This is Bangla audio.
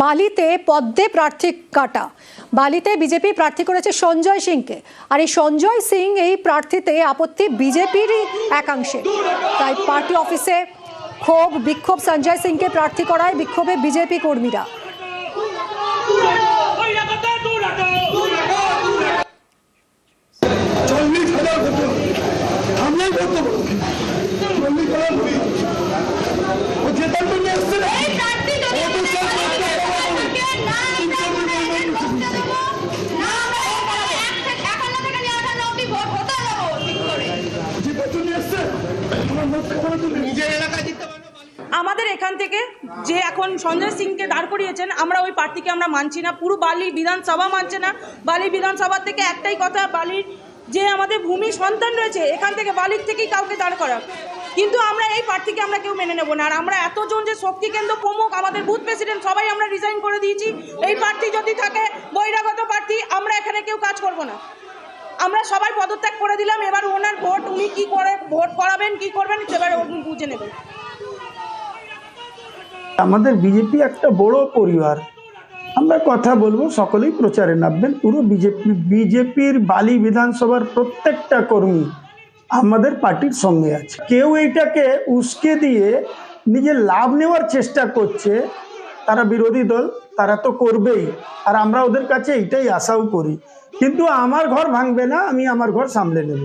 বালিতে পদ্মে প্রার্থী কাটা। বালিতে বিজেপি প্রার্থী করেছে সঞ্জয় সিংকে, আর এই সঞ্জয় সিং এই প্রার্থীতে আপত্তি বিজেপিরই একাংশে। তাই পার্টি অফিসে ক্ষোভ বিক্ষোভ, সঞ্জয় সিংকে প্রার্থী করায় বিক্ষোভে বিজেপি কর্মীরা। আমাদের এখান থেকে যে এখন সঞ্জয় সিংকে দাঁড় করিয়েছেন, আমরা ওই প্রার্থীকে আমরা মানছি না। পুরো বালি বিধানসভা মানছে না। বালি বিধানসভা থেকে একটাই কথা, বালির যে আমাদের ভূমি সন্তান রয়েছে, এখান থেকে বালির থেকেই কাউকে দাঁড় করা। কিন্তু আমরা এই প্রার্থীকে আমরা কেউ মেনে নেব না। আর আমরা এতজন যে শক্তি কেন্দ্র প্রমুখ, আমাদের বুথ প্রেসিডেন্ট সবাই আমরা রিজাইন করে দিয়েছি। এই প্রার্থী যদি থাকে বহিরাগত প্রার্থী, আমরা এখানে কেউ কাজ করব না। আমরা সবাই পদত্যাগ করে দিলাম। এবার ওনার ভোট, উনি কি করে ভোট করাবেন কি করবেন সেবার উনি বুঝে নেবেন। আমাদের বিজেপি একটা বড় পরিবার, আমরা কথা বলবো, সকলেই প্রচারে নামবেন। পুরো বিজেপির বালি বিধানসভার প্রত্যেকটা কর্মী আমাদের পার্টির সঙ্গে আছে। কেউ এইটাকে উস্কে দিয়ে নিজের লাভ নেওয়ার চেষ্টা করছে, তারা বিরোধী দল, তারা তো করবেই। আর আমরা ওদের কাছে এইটাই আশাও করি, কিন্তু আমার ঘর ভাঙবে না, আমি আমার ঘর সামলে নেব।